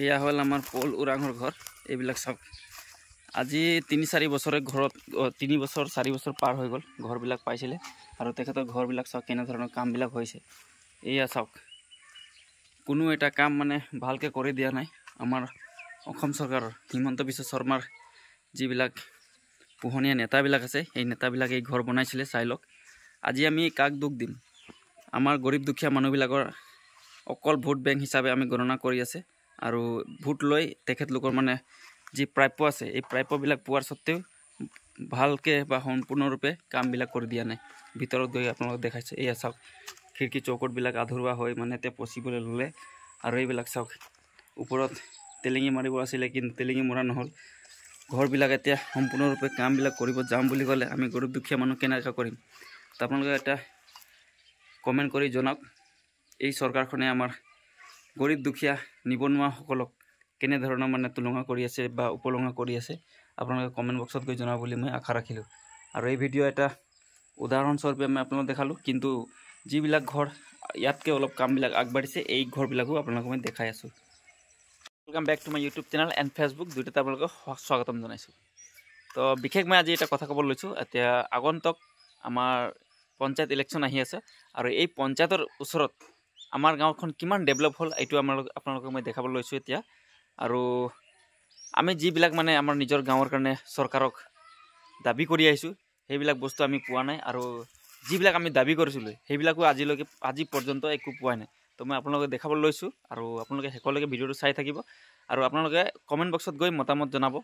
এয়া হল আমাৰ পল উৰাঙৰ ঘৰ। এইবিলাক চাওক, আজি ৩-৪ বছৰে ঘৰত ৩ বছৰ ৪ বছৰ পাৰ হৈ গ'ল ঘৰবিলাক পাইছিলে। আৰু তেখেতৰ ঘৰবিলাক চাওক কেনেধৰণৰ কামবিলাক হৈছে। এয়া চাওক, কোনো এটা কাম মানে ভালকৈ কৰি দিয়া নাই আমাৰ অসম চৰকাৰৰ হিমন্ত বিশ্ব শৰ্মাৰ যিবিলাক পোহনীয়া নেতাবিলাক আছে, সেই নেতাবিলাকে এই ঘৰ বনাইছিলে। চাই লওক, আজি আমি কাক দুখ দিম? আমাৰ গৰীব দুখীয়া মানুহবিলাকৰ অকল ভোট বেংক হিচাপে আমি গণনা কৰি আছে। আৰু ভোট লৈ তেখেতলোকৰ মানে যি প্ৰাপ্য আছে, এই প্ৰাপ্যবিলাক পোৱাৰ সত্ত্বেও ভালকৈ বা সম্পূৰ্ণৰূপে কামবিলাক কৰি দিয়া নাই। ভিতৰত গৈ আপোনালোকক দেখাইছোঁ। এয়া চাওক, খিৰিকী চৌকটবিলাক আধৰুৱা হৈ মানে এতিয়া পচিবলৈ ল'লে। আৰু এইবিলাক চাওক, ওপৰত টেলিঙি মাৰিব আছিলে কিন্তু টেলিঙি মৰা নহ'ল। ঘৰবিলাক এতিয়া সম্পূৰ্ণৰূপে কামবিলাক কৰিব যাম বুলি ক'লে আমি গৰীব দুখীয়া মানুহ কেনেকৈ কৰিম? তো আপোনালোকে এটা কমেণ্ট কৰি জনাওক, এই চৰকাৰখনে আমাৰ গৰীব দুখীয়া নিবনুৱাসকলক কেনেধৰণৰ মানে তুলনা কৰি আছে বা উপলুঙা কৰি আছে। আপোনালোকে কমেণ্ট বক্সত গৈ জনাব বুলি মই আশা ৰাখিলোঁ। আৰু এই ভিডিঅ' এটা উদাহৰণস্বৰূপে মই আপোনালোকক দেখালোঁ, কিন্তু যিবিলাক ঘৰ ইয়াতকৈ অলপ কামবিলাক আগবাঢ়িছে, এই ঘৰবিলাকো আপোনালোকক মই দেখাই আছোঁ। Welcome back to my YouTube channel and Facebook, দুয়োটাতে আপোনালোকক স্বাগতম জনাইছোঁ। তো বিশেষ মই আজি এটা কথা ক'ব লৈছোঁ। এতিয়া আগন্তুক আমাৰ পঞ্চায়ত ইলেকশ্যন আহি আছে, আৰু এই পঞ্চায়তৰ ওচৰত আমাৰ গাঁওখন কিমান ডেভেলপ হ'ল এইটো আপোনালোকক মই দেখাব লৈছোঁ এতিয়া। আৰু আমি যিবিলাক মানে আমাৰ নিজৰ গাঁৱৰ কাৰণে চৰকাৰক দাবী কৰি আহিছোঁ, সেইবিলাক বস্তু আমি পোৱা নাই। আৰু যিবিলাক আমি দাবী কৰিছিলোঁ সেইবিলাকো আজি পৰ্যন্ত একো পোৱাই নাই। তো মই আপোনালোকক দেখাব লৈছোঁ, আৰু আপোনালোকে শেষলৈকে ভিডিঅ'টো চাই থাকিব। আৰু আপোনালোকে কমেণ্ট বক্সত গৈ মতামত জনাব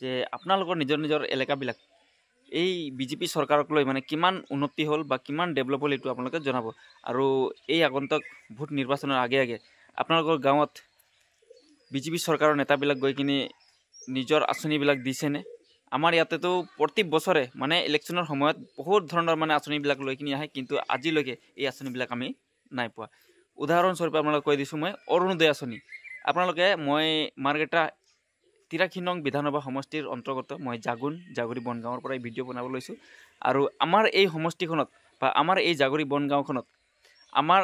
যে আপোনালোকৰ নিজৰ নিজৰ এলেকাবিলাক এই বিজেপি চৰকাৰক লৈ মানে কিমান উন্নতি হ'ল বা কিমান ডেভেলপ হ'ল, এইটো আপোনালোকে জনাব। আৰু এই আগন্তুক ভোট নিৰ্বাচনৰ আগে আগে আপোনালোকৰ গাঁৱত বিজেপি চৰকাৰৰ নেতাবিলাক গৈ কিনি নিজৰ আঁচনিবিলাক দিছেনে? আমাৰ ইয়াতেতো প্ৰতি বছৰে মানে ইলেকশ্যনৰ সময়ত বহুত ধৰণৰ মানে আঁচনিবিলাক লৈ কিনি আহে, কিন্তু আজিলৈকে এই আঁচনিবিলাক আমি নাই পোৱা। উদাহৰণস্বৰূপে আপোনালোকক কৈ দিছোঁ মই, অৰুণোদয় আঁচনি। মই মাৰ্ঘেৰিটা 83 নং বিধানসভা সমষ্টিৰ অন্তৰ্গত মই জাগুৰি বনগাঁৱৰ পৰা এই ভিডিঅ' বনাব লৈছোঁ। আৰু আমাৰ এই সমষ্টিখনত বা আমাৰ এই জাগুৰি বনগাঁওখনত আমাৰ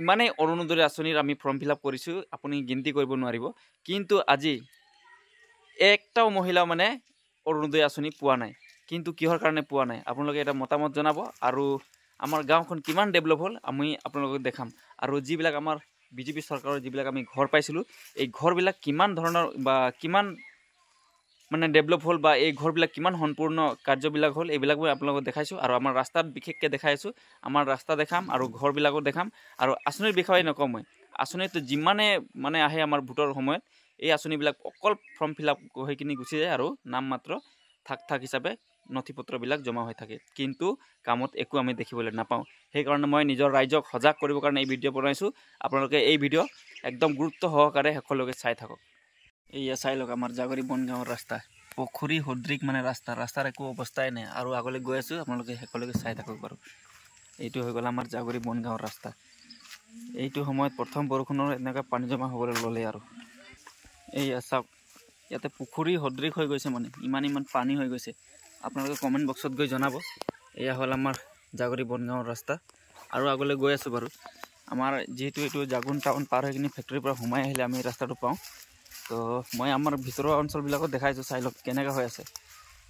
ইমানেই অৰুণোদয় আঁচনিৰ আমি ফৰ্ম ফিল আপ কৰিছোঁ, আপুনি গিনতি কৰিব নোৱাৰিব। কিন্তু আজি একটাও মহিলাও মানে অৰুণোদয় আঁচনি পোৱা নাই। কিন্তু কিহৰ কাৰণে পোৱা নাই আপোনালোকে এটা মতামত জনাব। আৰু আমাৰ গাঁওখন কিমান ডেভেলপ হ'ল আমি আপোনালোকক দেখাম। আৰু যিবিলাক আমাৰ বিজেপি চৰকাৰৰ যিবিলাক আমি ঘৰ পাইছিলোঁ, এই ঘৰবিলাক কিমান ধৰণৰ বা কিমান মানে ডেভেলপ হ'ল, বা এই ঘৰবিলাক কিমান সম্পূৰ্ণ কাৰ্যবিলাক হ'ল, এইবিলাক মই আপোনালোকক দেখাইছোঁ। আৰু আমাৰ ৰাস্তাত বিশেষকৈ দেখাই আছোঁ, আমাৰ ৰাস্তা দেখাম আৰু ঘৰবিলাকো দেখাম। আৰু আঁচনিৰ বিষয়ে নকওঁ মই, আঁচনিটো যিমানে মানে আহে আমাৰ ভোটৰ সময়ত, এই আঁচনিবিলাক অকল ফৰ্ম ফিল আপ হৈ কিনি গুচি যায়, আৰু নাম মাত্ৰ থাক হিচাপে নথি পত্ৰবিলাক জমা হৈ থাকে, কিন্তু কামত একো আমি দেখিবলৈ নাপাওঁ। সেইকাৰণে মই নিজৰ ৰাইজক সজাগ কৰিবৰ কাৰণে এই ভিডিঅ' বনাইছোঁ। আপোনালোকে এই ভিডিঅ' একদম গুৰুত্ব সহকাৰে শেষলৈকে চাই থাকক। এইয়া চাই লওক, আমাৰ জাগুৰি বনগাঁৱৰ ৰাস্তা পুখুৰী সদৃশ মানে ৰাস্তাৰ একো অৱস্থাই নাই। আৰু আগলৈ গৈ আছোঁ, আপোনালোকে শেষলৈকে চাই থাকক বাৰু। এইটো হৈ গ'ল আমাৰ জাগুৰি বনগাঁৱৰ ৰাস্তা। এইটো সময়ত প্ৰথম বৰষুণৰ এনেকৈ পানী জমা হ'বলৈ ল'লে। আৰু এইয়া চাওক, ইয়াতে পুখুৰী সদৃশ হৈ গৈছে, মানে ইমান পানী হৈ গৈছে। আপোনালোকে কমেণ্ট বক্সত গৈ জনাব। এয়া হ'ল আমাৰ জাগুৰি বনগাঁৱৰ ৰাস্তা। আৰু আগলৈ গৈ আছোঁ বাৰু। আমাৰ যিহেতু এইটো জাগুন টাউন পাৰ হৈ কিনি ফেক্টৰীৰ পৰা সোমাই আহিলে আমি ৰাস্তাটো পাওঁ। তো মই আমাৰ ভিতৰুৱা অঞ্চলবিলাকত দেখাইছোঁ, চাই লওক কেনেকৈ হৈ আছে।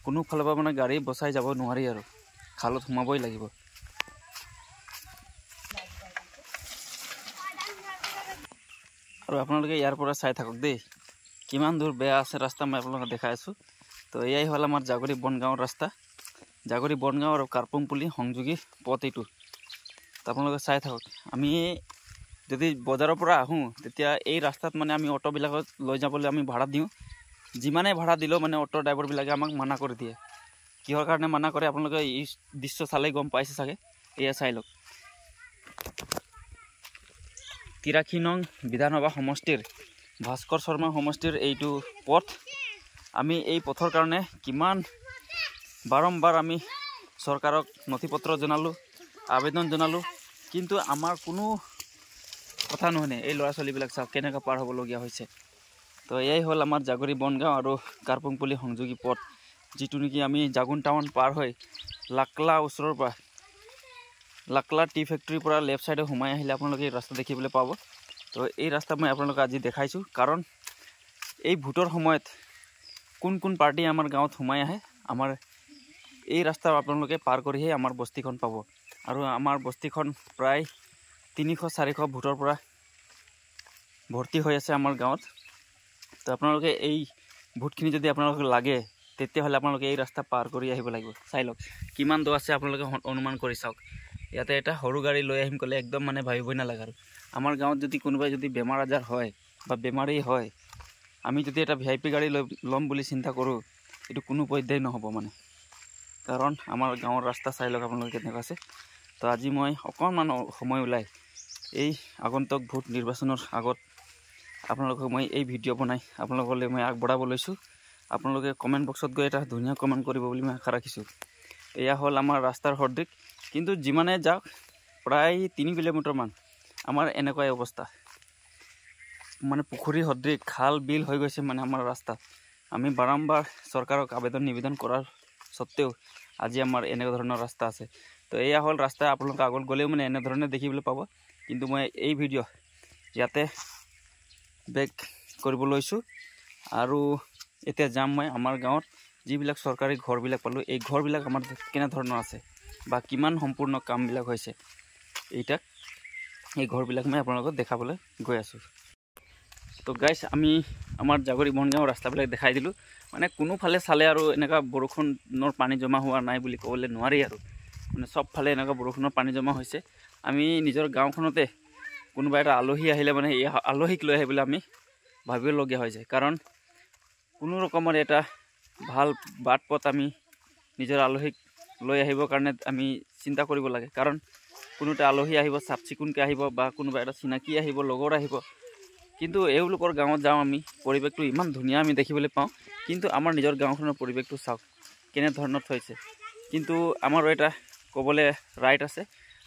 কোনো ফালৰ পৰা মানে গাড়ী বচাই যাব নোৱাৰি, আৰু খালত সোমাবই লাগিব। আৰু আপোনালোকে ইয়াৰ পৰা চাই থাকক দেই, কিমান দূৰ বেয়া আছে ৰাস্তা, মই আপোনালোকক দেখাই আছোঁ। তো এয়াই হ'ল আমাৰ জাগুৰি বনগাঁৱৰ ৰাস্তা। জাগুৰি বনগাঁও আৰু কাৰ্পুংপুলি সংযোগী পথ এইটো। তো আপোনালোকে চাই থাকক। আমি যদি বজাৰৰ পৰা আহোঁ, তেতিয়া এই ৰাস্তাত মানে আমি অটোবিলাকত লৈ যাবলৈ আমি ভাড়া দিওঁ। যিমানে ভাড়া দিলেও মানে অটো ড্ৰাইভাৰবিলাকে আমাক মানা কৰি দিয়ে। কিহৰ কাৰণে মানা কৰে আপোনালোকে এই দৃশ্য চালেই গম পাইছে চাগে। এয়া চাই লওক, 83 নং বিধানসভা সমষ্টিৰ ভাস্কৰ শৰ্মা সমষ্টিৰ এইটো পথ। আমি এই পথৰ কাৰণে কিমান বাৰম্বাৰ আমি চৰকাৰক নথি পত্ৰ জনালোঁ, আবেদন জনালোঁ, কিন্তু আমাৰ কোনো কথা নুশুনে। এই ল'ৰা ছোৱালীবিলাক চাওক কেনেকৈ পাৰ হ'বলগীয়া হৈছে। তো এয়াই হ'ল আমাৰ জাগুৰি বনগাঁও আৰু কাৰ্পুংপুলি সংযোগী পথ, যিটো নেকি আমি জাগুন টাউন পাৰ হৈ লাকলা ওচৰৰ পৰা লাকলা টি ফেক্টৰীৰ পৰা লেফ্ট ছাইডে সোমাই আহিলে আপোনালোকে এই ৰাস্তা দেখিবলৈ পাব। তো এই ৰাস্তা মই আপোনালোকক আজি দেখাইছোঁ, কাৰণ এই ভোটৰ সময়ত কোন কোন পাৰ্টি আমাৰ গাঁৱত সোমাই আহে আমাৰ এই ৰাস্তা আপোনালোকে পাৰ কৰিহে আমাৰ বস্তিখন পাব আৰু আমাৰ বস্তিখন প্ৰায় 300-400 ভোটৰ পৰা ভৰ্তি হৈ আছে আমাৰ গাঁৱত তো আপোনালোকে এই ভোটখিনি যদি আপোনালোকে লাগে তেতিয়াহ'লে আপোনালোকে এই ৰাস্তা পাৰ কৰি আহিব লাগিব চাই লওক কিমান দূৰ আছে আপোনালোকে অনুমান কৰি চাওক ইয়াতে এটা সৰু গাড়ী লৈ আহিম ক'লে একদম মানে ভাবিবই নালাগে আৰু আমাৰ গাঁৱত যদি কোনোবাই যদি বেমাৰ আজাৰ হয় বা বেমাৰী হয় আমি যদি এটা VIP গাড়ী ল'ম বুলি চিন্তা কৰোঁ এইটো কোনো পৰ্যায় নহ'ব মানে কাৰণ আমাৰ গাঁৱৰ ৰাস্তা চাই লওক আপোনালোকে কেনেকুৱা আছে তো আজি মই অকণমান সময় ওলাই এই আগন্তুক ভোট নিৰ্বাচনৰ আগত আপোনালোকক মই এই ভিডিঅ' বনাই আপোনালোকলৈ মই আগবঢ়াব লৈছোঁ আপোনালোকে কমেণ্ট বক্সত গৈ এটা ধুনীয়া কমেণ্ট কৰিব বুলি মই আশা ৰাখিছোঁ এয়া হ'ল আমাৰ ৰাস্তাৰ সদৃশ কিন্তু যিমানে যাওক প্ৰায় 3 কিলোমিটাৰমান আমাৰ এনেকুৱাই অৱস্থা মানে পুখুৰী সদৃশ খাল বিল হৈ গৈছে মানে আমাৰ ৰাস্তা আমি বাৰম্বাৰ চৰকাৰক আবেদন নিবেদন কৰাৰ সত্ত্বেও আজি আমাৰ এনেকুৱা ধৰণৰ ৰাস্তা আছে তো এয়া হ'ল ৰাস্তা আপোনালোকে আগত গ'লেও মানে এনেধৰণে দেখিবলৈ পাব কিন্তু মই এই ভিডিঅ' ইয়াতে বেক কৰিব লৈছোঁ আৰু এতিয়া যাম মই আমাৰ গাঁৱত যিবিলাক চৰকাৰী ঘৰবিলাক পালোঁ এই ঘৰবিলাক আমাৰ কেনেধৰণৰ আছে বা কিমান সম্পূৰ্ণ কামবিলাক হৈছে এইটাক এই ঘৰবিলাক মই আপোনালোকক দেখাবলৈ গৈ আছোঁ তো গাইছ আমি আমাৰ জাগৰি বনগাঁও ৰাস্তাবিলাক দেখাই দিলোঁ মানে কোনোফালে চালে আৰু এনেকুৱা বৰষুণৰ পানী জমা হোৱা নাই বুলি ক'বলৈ নোৱাৰি আৰু মানে চবফালে এনেকুৱা বৰষুণৰ পানী জমা হৈছে আমি নিজৰ গাঁওখনতে কোনোবা এটা আলহী আহিলে মানে এই আলহীক লৈ আহিবলৈ আমি ভাবিবলগীয়া হৈ যায় কাৰণ কোনো ৰকমৰ এটা ভাল বাট পথ আমি নিজৰ আলহীক লৈ আহিবৰ কাৰণে আমি চিন্তা কৰিব লাগে কাৰণ কোনো এটা আলহী আহিব চাফ চিকুণকৈ আহিব বা কোনোবা এটা চিনাকি আহিব লগৰ আহিব কিন্তু এওঁলোকৰ গাঁৱত যাওঁ আমি পৰিৱেশটো ইমান ধুনীয়া আমি দেখিবলৈ পাওঁ কিন্তু আমাৰ নিজৰ গাঁওখনৰ পৰিৱেশটো চাওক কেনেধৰণৰ থৈছে কিন্তু আমাৰো এটা ক'বলৈ ৰাইট আছে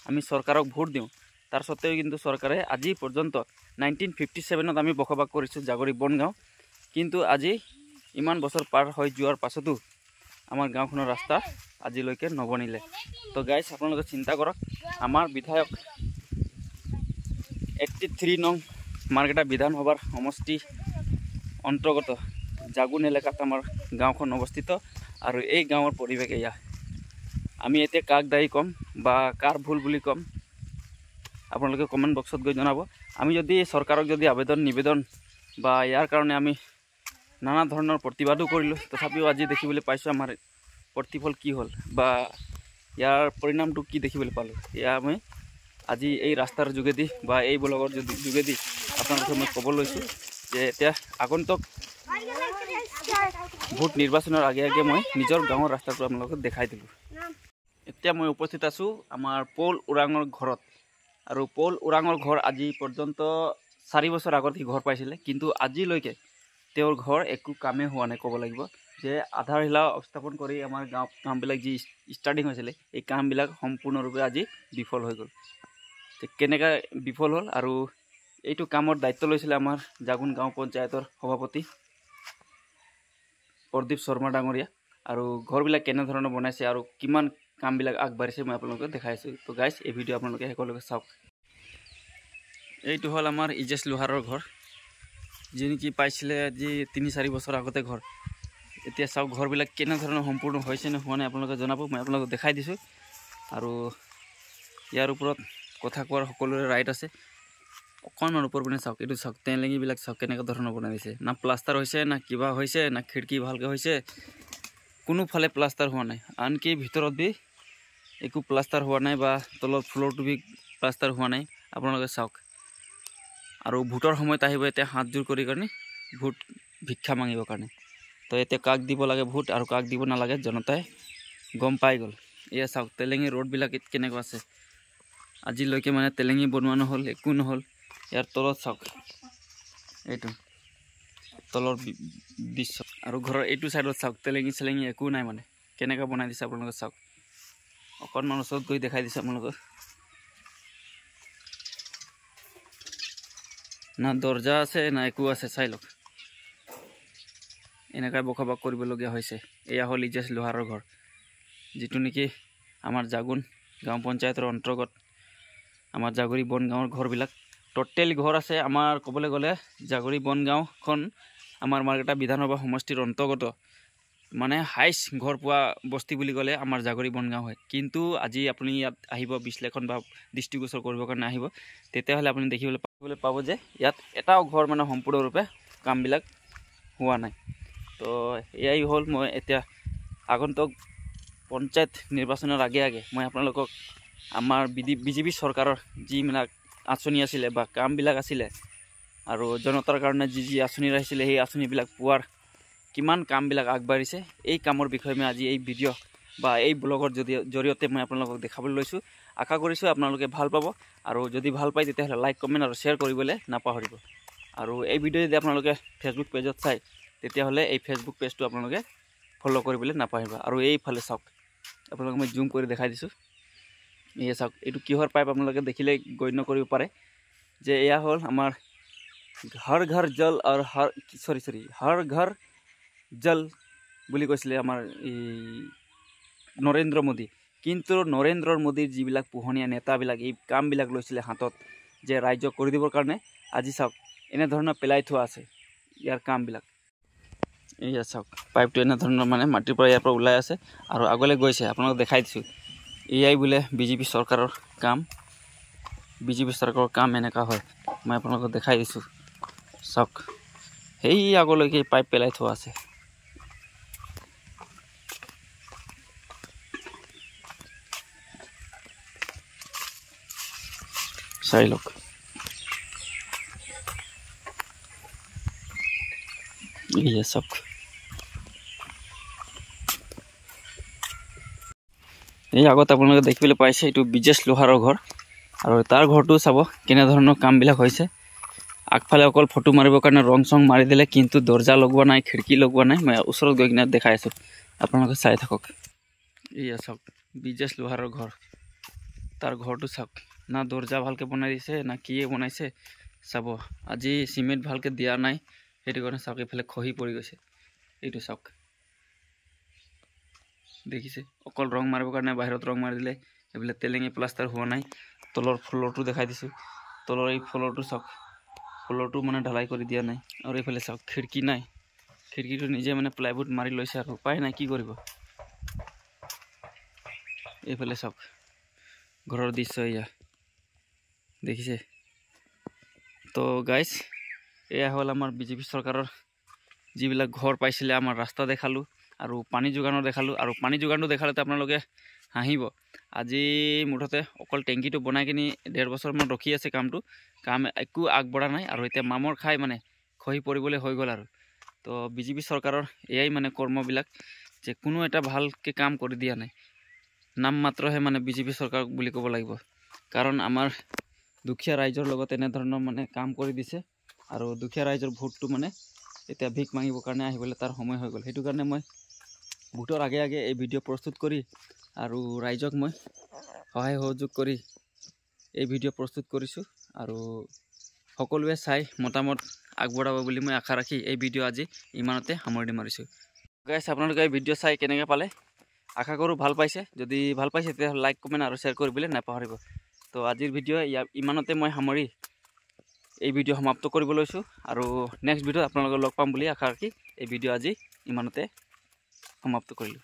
আমি চৰকাৰক ভোট দিওঁ তাৰ সত্ত্বেও কিন্তু চৰকাৰে আজি পৰ্যন্ত 1957ত আমি বসবাস কৰিছোঁ জাগৰি বনগাঁও কিন্তু আজি ইমান বছৰ পাৰ হৈ যোৱাৰ পাছতো আমাৰ গাঁওখনৰ ৰাস্তা আজিলৈকে নবনিলে তো গাইছ আপোনালোকে চিন্তা কৰক আমাৰ বিধায়ক 83 নং মাৰ্কেটা বিধানসভাৰ সমষ্টি অন্তৰ্গত জাগুন এলেকাত আমাৰ গাঁওখন অৱস্থিত আৰু এই গাঁৱৰ পৰিৱেশ এয়া আমি এতিয়া কাক দায়ী ক'ম বা কাৰ ভুল বুলি ক'ম আপোনালোকে কমেণ্ট বক্সত গৈ জনাব আমি যদি চৰকাৰক যদি আবেদন নিবেদন বা ইয়াৰ কাৰণে আমি নানা ধৰণৰ প্ৰতিবাদো কৰিলোঁ তথাপিও আজি দেখিবলৈ পাইছোঁ আমাৰ প্ৰতিফল কি হ'ল বা ইয়াৰ পৰিণামটো কি দেখিবলৈ পালোঁ এয়া আমি আজি এই ৰাস্তাৰ যোগেদি বা এই ব্লগৰ যোগেদি আপোনালোকে মই ক'ব লৈছোঁ যে এতিয়া আগন্তুক ভোট নিৰ্বাচনৰ আগে আগে মই নিজৰ গাঁৱৰ ৰাস্তাটো আপোনালোকক দেখাই দিলোঁ এতিয়া মই উপস্থিত আছোঁ আমাৰ পৌল ওৰাঙৰ ঘৰত আৰু পৌল ওৰাঙৰ ঘৰ আজি পৰ্যন্ত 4 বছৰ আগত সি ঘৰ পাইছিলে কিন্তু আজিলৈকে তেওঁৰ ঘৰ একো কামেই হোৱা নাই ক'ব লাগিব যে আধাৰশিলা স্থাপন কৰি আমাৰ কামবিলাক যি ষ্টাৰ্টিং হৈছিলে এই কামবিলাক সম্পূৰ্ণৰূপে আজি বিফল হৈ গ'ল কেনেকৈ বিফল হ'ল আৰু এইটো কামৰ দায়িত্ব লৈছিলে আমাৰ জাগুন গাঁও পঞ্চায়তৰ সভাপতি প্ৰদীপ শৰ্মা ডাঙৰীয়া আৰু ঘৰবিলাক কেনেধৰণৰ বনাইছে আৰু কিমান কামবিলাক আগবাঢ়িছে মই আপোনালোকক দেখাইছোঁ তো গাইছ এই ভিডিঅ' আপোনালোকে সকলোকে চাওক এইটো হ'ল আমাৰ ইজেছ লোহাৰৰ ঘৰ যি নেকি পাইছিলে আজি 3-4 বছৰ আগতে ঘৰ এতিয়া চাওক ঘৰবিলাক কেনেধৰণৰ সম্পূৰ্ণ হৈছে নে হোৱা নাই আপোনালোকে জনাব মই আপোনালোকক দেখাই দিছোঁ আৰু ইয়াৰ ওপৰত কথা কোৱাৰ সকলোৰে ৰাইট আছে অকণমান ওপৰ পিনে চাওক এইটো চাওক টেলেঙিবিলাক চাওক কেনেকুৱা ধৰণৰ বনাই দিছে না প্লাষ্টাৰ হৈছে না কিবা হৈছে না খিৰিকী ভালকৈ হৈছে কোনোফালে প্লাষ্টাৰ হোৱা নাই আনকি ভিতৰত বি একো প্লাষ্টাৰ হোৱা নাই বা তলত ফ্ল'ৰটো বি প্লাষ্টাৰ হোৱা নাই আপোনালোকে চাওক আৰু ভোটৰ সময়ত আহিব এতিয়া হাত জোৰ কৰি কাৰণে ভোট ভিক্ষা মাগিবৰ কাৰণে তো এতিয়া কাক দিব লাগে ভোট আৰু কাক দিব নালাগে জনতাই গম পাই গ'ল এয়া চাওক তেলেঙি ৰোডবিলাক কেনেকুৱা আছে আজিলৈকে মানে তেলেঙি বনোৱা নহ'ল একো নহ'ল ইয়াৰ তলত চাওক এইটো তলৰ দৃশ্য আৰু ঘৰৰ এইটো চাইডত চাওক তেলেঙি চেলেঙি একো নাই মানে কেনেকৈ বনাই দিছে আপোনালোকে চাওক অকণমান ওচৰত গৈ দেখাই দিছে আপোনালোকক না দৰ্জা আছে না একো আছে চাই লওক এনেকৈ বসবাস কৰিবলগীয়া হৈছে এয়া হ'ল ইজেছ লোহাৰৰ ঘৰ যিটো নেকি আমাৰ জাগুন গাঁও পঞ্চায়তৰ অন্তৰ্গত আমাৰ জাগৰি বনগাঁৱৰ ঘৰবিলাক টোটেল ঘৰ আছে আমাৰ ক'বলৈ গ'লে জাগৰি বনগাঁওখন আমাৰ মাৰ্কেটা বিধানসভা সমষ্টিৰ অন্তৰ্গত মানে হাইষ্ট ঘৰ পোৱা বস্তি বুলি ক'লে আমাৰ জাগৰি বনগাঁও হয়। কিন্তু আজি আপুনি ইয়াত আহিব বিশ্লেষণ বা দৃষ্টিগোচৰ কৰিবৰ কাৰণে আহিব, তেতিয়াহ'লে আপুনি দেখিবলৈ পাব যে ইয়াত এটাও ঘৰ মানে সম্পূৰ্ণৰূপে কামবিলাক হোৱা নাই। তো এয়াই হ'ল মই এতিয়া আগন্তুক পঞ্চায়ত নিৰ্বাচনৰ আগে আগে মই আপোনালোকক আমাৰ বিজেপি চৰকাৰৰ যিবিলাক আঁচনি আছিলে বা কামবিলাক আছিলে আৰু জনতাৰ কাৰণে যি আঁচনি আহিছিলে সেই আঁচনিবিলাক পোৱাৰ কিমান কামবিলাক আগবাঢ়িছে এই কামৰ বিষয়ে মই আজি এই ভিডিঅ' বা এই ব্লগৰ জৰিয়তে মই আপোনালোকক দেখাবলৈ লৈছোঁ। আশা কৰিছোঁ আপোনালোকে ভাল পাব, আৰু যদি ভাল পায় তেতিয়াহ'লে লাইক কমেণ্ট আৰু শ্বেয়াৰ কৰিবলৈ নাপাহৰিব। আৰু এই ভিডিঅ' যদি আপোনালোকে ফেচবুক পেজত চাই তেতিয়াহ'লে এই ফেচবুক পেজটো আপোনালোকে ফ'ল' কৰিবলৈ নাপাহৰিব। আৰু এইফালে চাওক, আপোনালোকক মই জুম কৰি দেখাই দিছোঁ। এয়া চাওক, এইটো কিহৰ পাইপ আপোনালোকে দেখিলে গণ্য কৰিব পাৰে যে এয়া হ'ল আমাৰ হৰ ঘৰ জল আৰু হৰ ঘৰ জল বুলি কৈছিলে আমাৰ এই নৰেন্দ্ৰ মোদী। কিন্তু নৰেন্দ্ৰ মোদীৰ যিবিলাক পোহনীয়া নেতাবিলাক এই কামবিলাক লৈছিলে হাতত যে ৰাজ্যক কৰি দিবৰ কাৰণে, আজি চাওক এনেধৰণৰ পেলাই থোৱা আছে ইয়াৰ কামবিলাক। এয়া চাওক, পাইপটো এনেধৰণৰ মানে মাটিৰ পৰা ইয়াৰ পৰা ওলাই আছে আৰু আগলৈ গৈছে। আপোনালোকক দেখাই দিছোঁ, এয়াই বোলে বিজেপি চৰকাৰৰ কাম। বিজেপি চৰকাৰৰ কাম এনেকুৱা হয়, মই আপোনালোকক দেখাই দিছোঁ। চাওক, সেই আগলৈকে পাইপ পেলাই থোৱা আছে। চাই লওক, এয়া চাওক। এই আগত আপোনালোকে দেখিবলৈ পাইছে এইটো বিজেশ লোহাৰৰ ঘৰ, আৰু তাৰ ঘৰটো চাব কেনেধৰণৰ কামবিলাক হৈছে। আগফালে অকল ফটো মাৰিবৰ কাৰণে ৰং চং মাৰি দিলে, কিন্তু দৰ্জা লগোৱা নাই, খিৰিকী লগোৱা নাই। মই ওচৰত গৈ কিনে দেখাই আছোঁ, আপোনালোকে চাই থাকক। এয়া চাওক, বিজেশ লোহাৰৰ ঘৰ, তাৰ ঘৰটো চাওক। না দৰ্জা ভালকৈ বনাই দিছে না কিয়ে বনাইছে চাব। আজি চিমেণ্ট ভালকৈ দিয়া নাই, সেইটো কাৰণে চাওক এইফালে খহি পৰি গৈছে। এইটো চাওক, দেখিছে, অকল ৰং মাৰিবৰ কাৰণে বাহিৰত ৰং মাৰি দিলে, এইফালে তেলেঙি প্লাষ্টাৰ হোৱা নাই। তলৰ ফ্ল'ৰটো দেখাই দিছোঁ, তলৰ এই ফ্ল'ৰটো চাওক, ফ্ল'ৰটো মানে ঢালাই কৰি দিয়া নাই। আৰু এইফালে চাওক, খিৰিকী নাই, খিৰিকীটো নিজে মানে প্লাইউড মাৰি লৈছে আৰু উপায় নাই, কি কৰিব। এইফালে চাওক ঘৰৰ দৃশ্য, এয়া দেখিছে। তো গাইজ, এয়া হ'ল আমাৰ বিজেপি চৰকাৰৰ যিবিলাক ঘৰ পাইছিলে। আমাৰ ৰাস্তা দেখালোঁ আৰু পানী যোগানো দেখালোঁ, আৰু পানী যোগানটো দেখালেতো আপোনালোকে হাঁহিব। আজি মুঠতে অকল টেংকিটো বনাই কিনি 1.5 বছৰমান ৰখি আছে কাম একো আগবঢ়া নাই, আৰু এতিয়া মামৰ খাই মানে খহি পৰিবলৈ হৈ গ'ল। আৰু তো বিজেপি চৰকাৰৰ এয়াই মানে কৰ্মবিলাক, যে কোনো এটা ভালকৈ কাম কৰি দিয়া নাই। নাম মাত্ৰহে মানে বিজেপি চৰকাৰ বুলি ক'ব লাগিব, কাৰণ আমাৰ দুখীয়া ৰাইজৰ লগত এনেধৰণৰ মানে কাম কৰি দিছে। আৰু দুখীয়া ৰাইজৰ ভোটটো মানে এতিয়া ভিক মাগিবৰ কাৰণে আহিবলৈ তাৰ সময় হৈ গ'ল। সেইটো কাৰণে মই ভোটৰ আগে আগে এই ভিডিঅ' প্ৰস্তুত কৰি আৰু ৰাইজক মই সহায় সহযোগ কৰি এই ভিডিঅ' প্ৰস্তুত কৰিছোঁ, আৰু সকলোৱে চাই মতামত আগবঢ়াব বুলি মই আশা ৰাখি এই ভিডিঅ' আজি ইমানতে সামৰণি মাৰিছোঁ। গাইজ, আপোনালোকে এই ভিডিঅ' চাই কেনেকৈ পালে? আশা কৰোঁ ভাল পাইছে। যদি ভাল পাইছে তেতিয়াহ'লে লাইক কমেণ্ট আৰু শ্বেয়াৰ কৰিবলৈ নাপাহৰিব। তো আজিৰ ভিডিঅ' ইমানতে মই সামৰি এই ভিডিঅ' সমাপ্ত কৰিব লৈছোঁ, আৰু নেক্সট ভিডিঅ'ত আপোনালোকক লগ পাম বুলি আশা ৰাখি এই ভিডিঅ' আজি ইমানতে সমাপ্ত কৰিলোঁ।